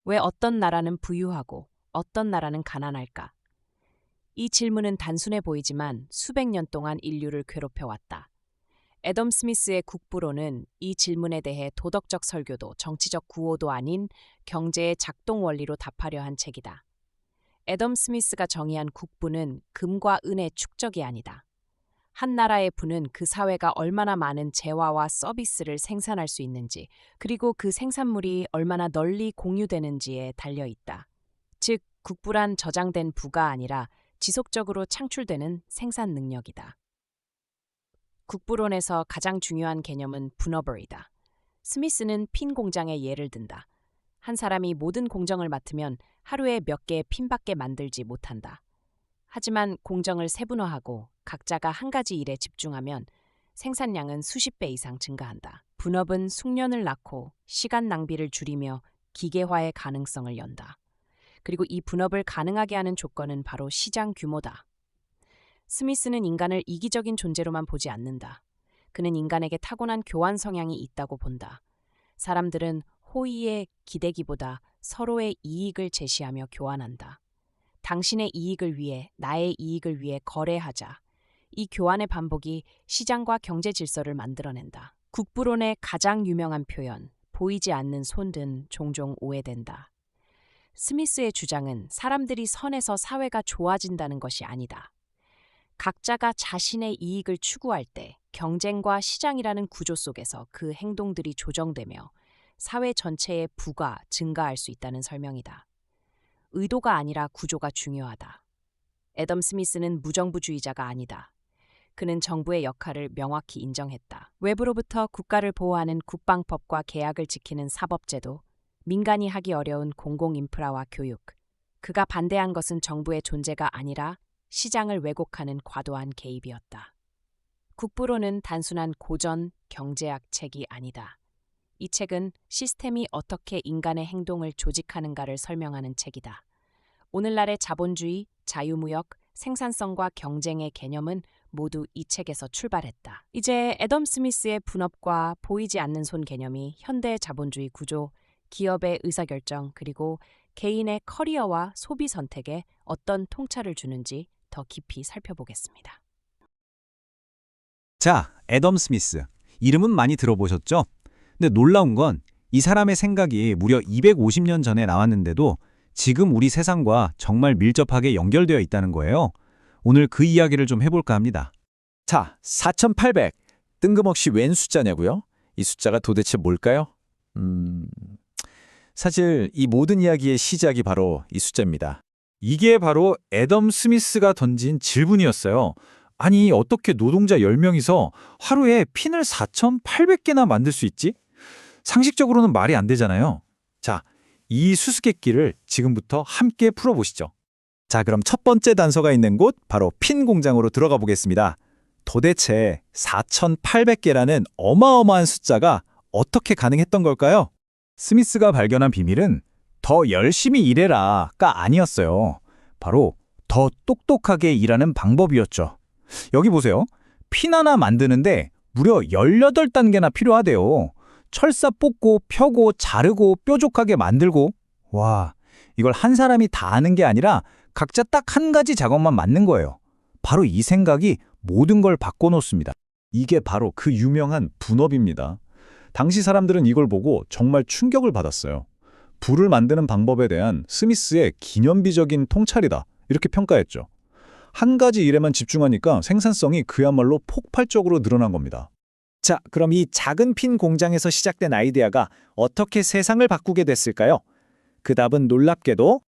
왜 어떤 나라는 부유하고 어떤 나라는 가난할까? 이 질문은 단순해 보이지만 수백 년 동안 인류를 괴롭혀왔다. 애덤 스미스의 국부론은 이 질문에 대해 도덕적 설교도 정치적 구호도 아닌 경제의 작동 원리로 답하려 한 책이다. 애덤 스미스가 정의한 국부는 금과 은의 축적이 아니다. 한 나라의 부는 그 사회가 얼마나 많은 재화와 서비스를 생산할 수 있는지, 그리고 그 생산물이 얼마나 널리 공유되는지에 달려 있다. 즉, 국부란 저장된 부가 아니라 지속적으로 창출되는 생산 능력이다. 국부론에서 가장 중요한 개념은 분업을이다. 스미스는 핀 공장의 예를 든다. 한 사람이 모든 공정을 맡으면 하루에 몇 개의 핀밖에 만들지 못한다. 하지만 공정을 세분화하고 각자가 한 가지 일에 집중하면 생산량은 수십 배 이상 증가한다. 분업은 숙련을 낳고 시간 낭비를 줄이며 기계화의 가능성을 연다. 그리고 이 분업을 가능하게 하는 조건은 바로 시장 규모다. 스미스는 인간을 이기적인 존재로만 보지 않는다. 그는 인간에게 타고난 교환 성향이 있다고 본다. 사람들은 호의에 기대기보다 서로의 이익을 제시하며 교환한다. 당신의 이익을 위해 나의 이익을 위해 거래하자. 이 교환의 반복이 시장과 경제 질서를 만들어낸다. 국부론의 가장 유명한 표현, 보이지 않는 손은 종종 오해된다. 스미스의 주장은 사람들이 선해서 사회가 좋아진다는 것이 아니다. 각자가 자신의 이익을 추구할 때 경쟁과 시장이라는 구조 속에서 그 행동들이 조정되며 사회 전체의 부가 증가할 수 있다는 설명이다. 의도가 아니라 구조가 중요하다. 애덤 스미스는 무정부주의자가 아니다. 그는 정부의 역할을 명확히 인정했다. 외부로부터 국가를 보호하는 국방법과 계약을 지키는 사법제도, 민간이 하기 어려운 공공인프라와 교육. 그가 반대한 것은 정부의 존재가 아니라 시장을 왜곡하는 과도한 개입이었다. 국부론은 단순한 고전 경제학 책이 아니다. 이 책은 시스템이 어떻게 인간의 행동을 조직하는가를 설명하는 책이다. 오늘날의 자본주의, 자유무역, 생산성과 경쟁의 개념은 모두 이 책에서 출발했다. 이제 애덤 스미스의 분업과 보이지 않는 손 개념이 현대 자본주의 구조, 기업의 의사결정, 그리고 개인의 커리어와 소비 선택에 어떤 통찰을 주는지 더 깊이 살펴보겠습니다. 자, 애덤 스미스. 이름은 많이 들어보셨죠? 근데 놀라운 건 이 사람의 생각이 무려 250년 전에 나왔는데도 지금 우리 세상과 정말 밀접하게 연결되어 있다는 거예요. 오늘 그 이야기를 좀 해볼까 합니다. 자, 4,800. 뜬금없이 웬 숫자냐고요? 이 숫자가 도대체 뭘까요? 사실 이 모든 이야기의 시작이 바로 이 숫자입니다. 이게 바로 애덤 스미스가 던진 질문이었어요. 아니, 어떻게 노동자 10명이서 하루에 핀을 4,800개나 만들 수 있지? 상식적으로는 말이 안 되잖아요. 자, 이 수수께끼를 지금부터 함께 풀어보시죠. 자, 그럼 첫 번째 단서가 있는 곳, 바로 핀 공장으로 들어가 보겠습니다. 도대체 4,800개라는 어마어마한 숫자가 어떻게 가능했던 걸까요? 스미스가 발견한 비밀은 더 열심히 일해라가 아니었어요. 바로 더 똑똑하게 일하는 방법이었죠. 여기 보세요. 핀 하나 만드는데 무려 18단계나 필요하대요. 철사 뽑고 펴고 자르고 뾰족하게 만들고. 와, 이걸 한 사람이 다 하는 게 아니라 각자 딱 한 가지 작업만 맡는 거예요. 바로 이 생각이 모든 걸 바꿔놓습니다. 이게 바로 그 유명한 분업입니다. 당시 사람들은 이걸 보고 정말 충격을 받았어요. 불을 만드는 방법에 대한 스미스의 기념비적인 통찰이다, 이렇게 평가했죠. 한 가지 일에만 집중하니까 생산성이 그야말로 폭발적으로 늘어난 겁니다. 자, 그럼 이 작은 핀 공장에서 시작된 아이디어가 어떻게 세상을 바꾸게 됐을까요? 그 답은 놀랍게도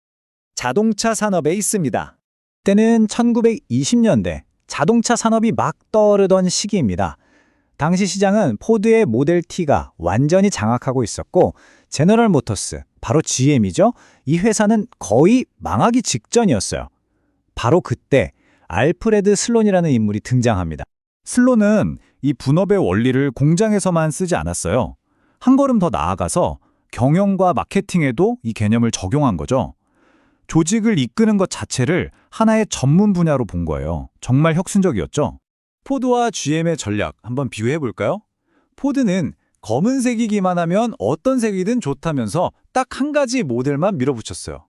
자동차 산업에 있습니다. 때는 1920년대 자동차 산업이 막 떠오르던 시기입니다. 당시 시장은 포드의 모델 T가 완전히 장악하고 있었고 제너럴 모터스, 바로 GM이죠. 이 회사는 거의 망하기 직전이었어요. 바로 그때 알프레드 슬론이라는 인물이 등장합니다. 슬론은 이 분업의 원리를 공장에서만 쓰지 않았어요. 한 걸음 더 나아가서 경영과 마케팅에도 이 개념을 적용한 거죠. 조직을 이끄는 것 자체를 하나의 전문 분야로 본 거예요. 정말 혁신적이었죠. 포드와 GM의 전략 한번 비교해 볼까요? 포드는 검은색이기만 하면 어떤 색이든 좋다면서 딱 한 가지 모델만 밀어붙였어요.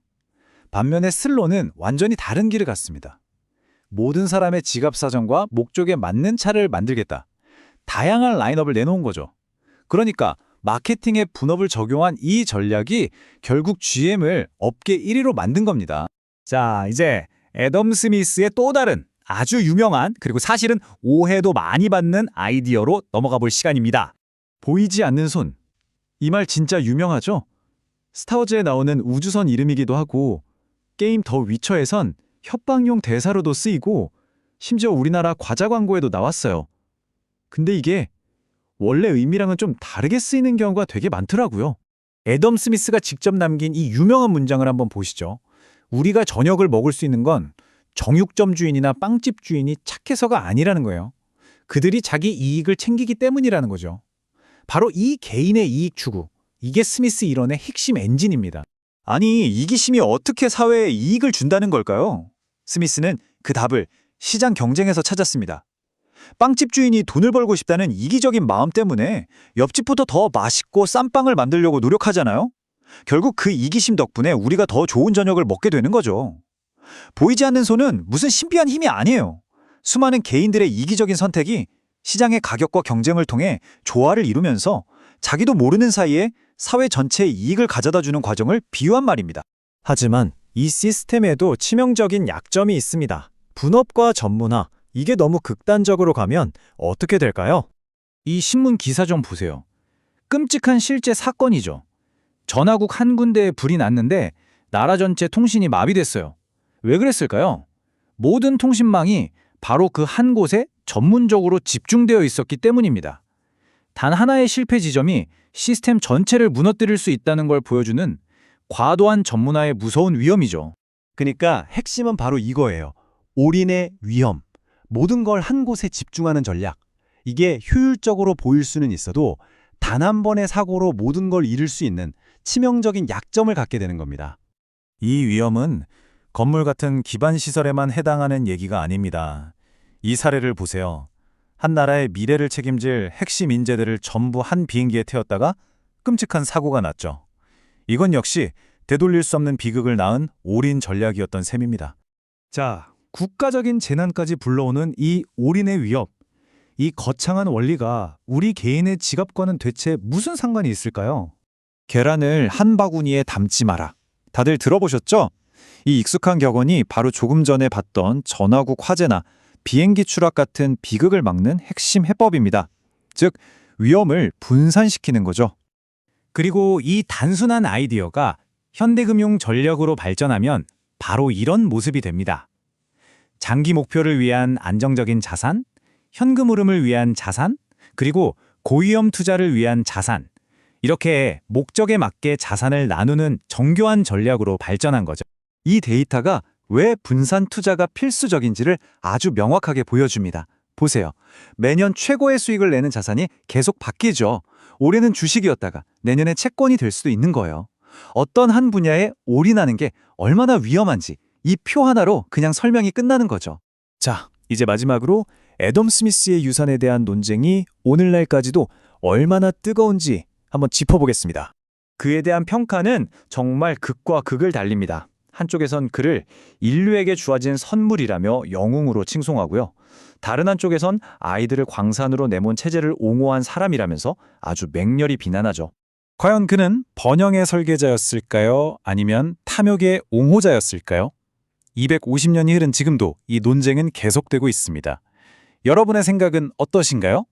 반면에 슬론은 완전히 다른 길을 갔습니다. 모든 사람의 지갑 사정과 목적에 맞는 차를 만들겠다. 다양한 라인업을 내놓은 거죠. 그러니까 마케팅의 분업을 적용한 이 전략이 결국 GM을 업계 1위로 만든 겁니다. 자, 이제 애덤 스미스의 또 다른 아주 유명한 그리고 사실은 오해도 많이 받는 아이디어로 넘어가 볼 시간입니다. 보이지 않는 손. 이 말 진짜 유명하죠? 스타워즈에 나오는 우주선 이름이기도 하고 게임 더 위쳐에선 협박용 대사로도 쓰이고 심지어 우리나라 과자 광고에도 나왔어요. 근데 이게 원래 의미랑은 좀 다르게 쓰이는 경우가 되게 많더라고요. 애덤 스미스가 직접 남긴 이 유명한 문장을 한번 보시죠. 우리가 저녁을 먹을 수 있는 건 정육점 주인이나 빵집 주인이 착해서가 아니라는 거예요. 그들이 자기 이익을 챙기기 때문이라는 거죠. 바로 이 개인의 이익 추구, 이게 스미스 이론의 핵심 엔진입니다. 아니, 이기심이 어떻게 사회에 이익을 준다는 걸까요? 스미스는 그 답을 시장 경쟁에서 찾았습니다. 빵집 주인이 돈을 벌고 싶다는 이기적인 마음 때문에 옆집부터 더 맛있고 싼 빵을 만들려고 노력하잖아요. 결국 그 이기심 덕분에 우리가 더 좋은 저녁을 먹게 되는 거죠. 보이지 않는 손은 무슨 신비한 힘이 아니에요. 수많은 개인들의 이기적인 선택이 시장의 가격과 경쟁을 통해 조화를 이루면서 자기도 모르는 사이에 사회 전체의 이익을 가져다주는 과정을 비유한 말입니다. 하지만 이 시스템에도 치명적인 약점이 있습니다. 분업과 전문화, 이게 너무 극단적으로 가면 어떻게 될까요? 이 신문 기사 좀 보세요. 끔찍한 실제 사건이죠. 전화국 한 군데에 불이 났는데 나라 전체 통신이 마비됐어요. 왜 그랬을까요? 모든 통신망이 바로 그 한 곳에 전문적으로 집중되어 있었기 때문입니다. 단 하나의 실패 지점이 시스템 전체를 무너뜨릴 수 있다는 걸 보여주는 과도한 전문화의 무서운 위험이죠. 그러니까 핵심은 바로 이거예요. 올인의 위험. 모든 걸 한 곳에 집중하는 전략. 이게 효율적으로 보일 수는 있어도 단 한 번의 사고로 모든 걸 잃을 수 있는 치명적인 약점을 갖게 되는 겁니다. 이 위험은 건물 같은 기반 시설에만 해당하는 얘기가 아닙니다. 이 사례를 보세요. 한 나라의 미래를 책임질 핵심 인재들을 전부 한 비행기에 태웠다가 끔찍한 사고가 났죠. 이건 역시 되돌릴 수 없는 비극을 낳은 올인 전략이었던 셈입니다. 자, 국가적인 재난까지 불러오는 이 올인의 위협. 이 거창한 원리가 우리 개인의 지갑과는 대체 무슨 상관이 있을까요? 계란을 한 바구니에 담지 마라. 다들 들어보셨죠? 이 익숙한 격언이 바로 조금 전에 봤던 전화국 화재나 비행기 추락 같은 비극을 막는 핵심 해법입니다. 즉, 위험을 분산시키는 거죠. 그리고 이 단순한 아이디어가 현대금융 전략으로 발전하면 바로 이런 모습이 됩니다. 장기 목표를 위한 안정적인 자산, 현금 흐름을 위한 자산, 그리고 고위험 투자를 위한 자산. 이렇게 목적에 맞게 자산을 나누는 정교한 전략으로 발전한 거죠. 이 데이터가 왜 분산 투자가 필수적인지를 아주 명확하게 보여줍니다. 보세요. 매년 최고의 수익을 내는 자산이 계속 바뀌죠. 올해는 주식이었다가 내년에 채권이 될 수도 있는 거예요. 어떤 한 분야에 올인하는 게 얼마나 위험한지 이 표 하나로 그냥 설명이 끝나는 거죠. 자, 이제 마지막으로 애덤 스미스의 유산에 대한 논쟁이 오늘날까지도 얼마나 뜨거운지 한번 짚어보겠습니다. 그에 대한 평가는 정말 극과 극을 달립니다. 한쪽에선 그를 인류에게 주어진 선물이라며 영웅으로 칭송하고요. 다른 한쪽에선 아이들을 광산으로 내몬 체제를 옹호한 사람이라면서 아주 맹렬히 비난하죠. 과연 그는 번영의 설계자였을까요? 아니면 탐욕의 옹호자였을까요? 250년이 흐른 지금도 이 논쟁은 계속되고 있습니다. 여러분의 생각은 어떠신가요?